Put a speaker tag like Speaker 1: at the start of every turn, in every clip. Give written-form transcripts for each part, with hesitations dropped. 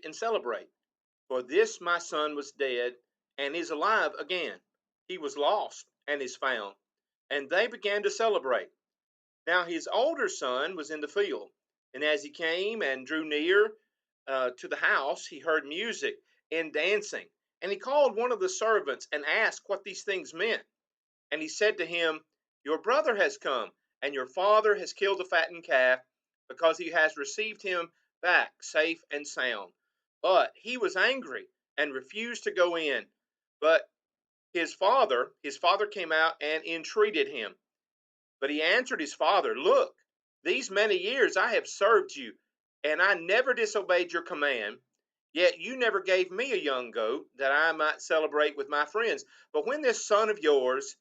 Speaker 1: eat and celebrate. For this my son was dead and is alive again. He was lost and is found. And they began to celebrate. Now his older son was in the field, and as he came and drew near to the house, he heard music and dancing. And he called one of the servants and asked what these things meant. And he said to him, your brother has come, and your father has killed the fattened calf, because he has received him back safe and sound. But he was angry and refused to go in. But his father came out and entreated him. But he answered his father, look, these many years I have served you, and I never disobeyed your command. Yet you never gave me a young goat that I might celebrate with my friends. But when this son of yours,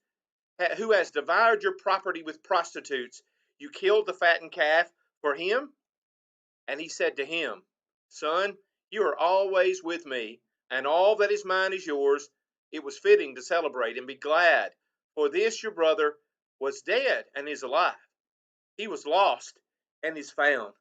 Speaker 1: who has devoured your property with prostitutes, you killed the fattened calf for him? And he said to him, son, you are always with me, and all that is mine is yours. It was fitting to celebrate and be glad, for this your brother was dead and is alive. He was lost and is found.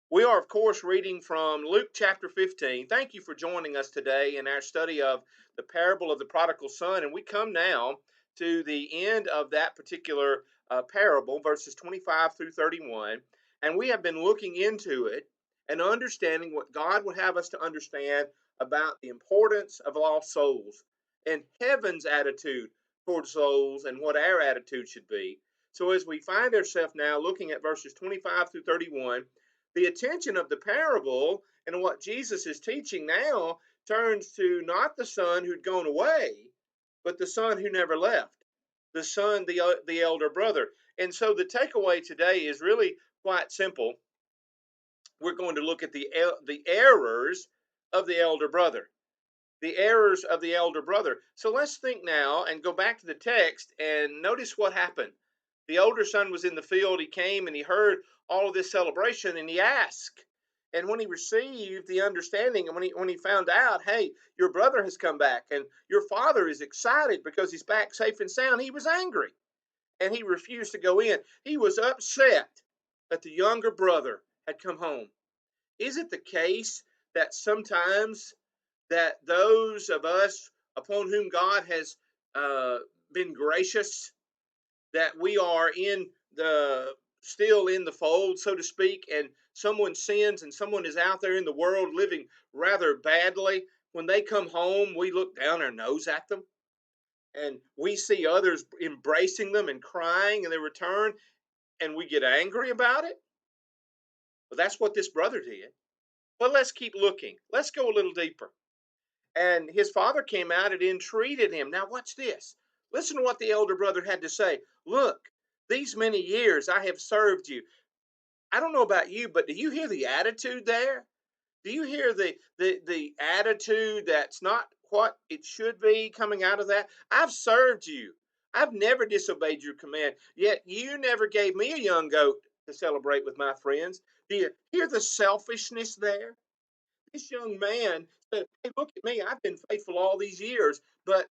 Speaker 1: We are, of course, reading from Luke chapter 15. Thank you for joining us today in our study of the parable of the prodigal son. And we come now to the end of that particular parable, verses 25 through 31. And we have been looking into it and understanding what God would have us to understand about the importance of lost souls and heaven's attitude toward souls and what our attitude should be. So, as we find ourselves now looking at verses 25 through 31, the attention of the parable and what Jesus is teaching now turns to not the son who'd gone away, but the son who never left, the son, the elder brother. And so the takeaway today is really quite simple. We're going to look at the errors of the elder brother. The errors of the elder brother. So let's think now and go back to the text and notice what happened. The older son was in the field. He came and he heard all of this celebration and he asked. And when he received the understanding and when he found out, hey, your brother has come back and your father is excited because he's back safe and sound, he was angry and he refused to go in. He was upset that the younger brother had come home. Is it the case that sometimes that those of us upon whom God has uh, been gracious, that we are in the still in the fold, so to speak, and someone sins and someone is out there in the world living rather badly, when they come home, we look down our nose at them and we see others embracing them and crying and they return and we get angry about it? Well, that's what this brother did. But let's keep looking. Let's go a little deeper. And his father came out and entreated him. Now, watch this. Listen to what the elder brother had to say. Look, these many years I have served you. I don't know about you, but do you hear the attitude there? Do you hear the attitude that's not what it should be coming out of that? I've served you. I've never disobeyed your command, yet you never gave me a young goat to celebrate with my friends. Do you hear the selfishness there? This young man said, hey, look at me. I've been faithful all these years, but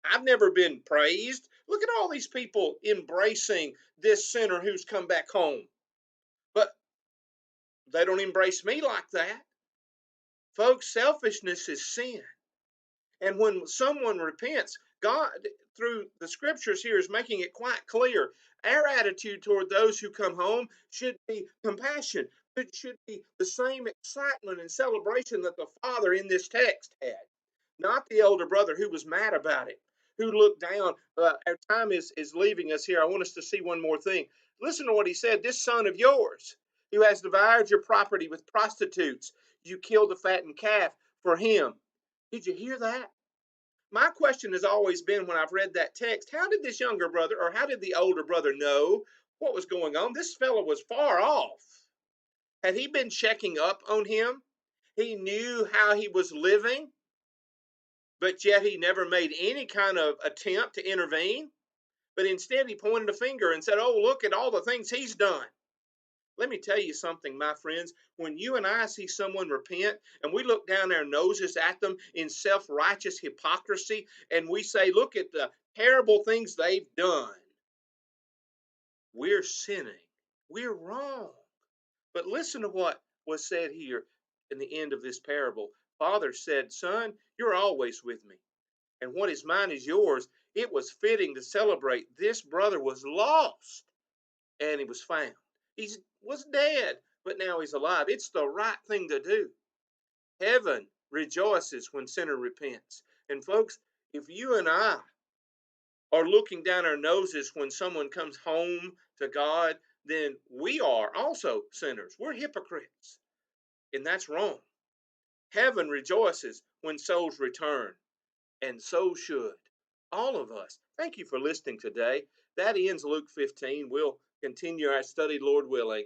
Speaker 1: I've never been praised. Look at all these people embracing this sinner who's come back home. But they don't embrace me like that. Folks, selfishness is sin. And when someone repents, God, through the scriptures here, is making it quite clear. Our attitude toward those who come home should be compassion. It should be the same excitement and celebration that the father in this text had, not the elder brother who was mad about it, who looked down. Our time is leaving us here. I want us to see one more thing. Listen to what he said. This son of yours, who has devoured your property with prostitutes, you killed the fattened calf for him. Did you hear that? My question has always been when I've read that text, how did this younger brother or how did the older brother know what was going on? This fellow was far off. Had he been checking up on him? He knew how he was living, but yet he never made any kind of attempt to intervene. But instead, he pointed a finger and said, oh, look at all the things he's done. Let me tell you something, my friends. When you and I see someone repent and we look down our noses at them in self righteous hypocrisy and we say, look at the terrible things they've done, we're sinning. We're wrong. But listen to what was said here. in the end of this parable. Father said, Son, you're always with me, and what is mine is yours. It was fitting to celebrate. This brother was lost, and he was found. He was dead, but now he's alive. It's the right thing to do. Heaven rejoices when sinner repents. And folks, if you and I are looking down our noses when someone comes home to God, then we are also sinners. We're hypocrites, and that's wrong. Heaven rejoices when souls return, and so should all of us. Thank you for listening today. That ends Luke 15. We'll continue our study, Lord willing,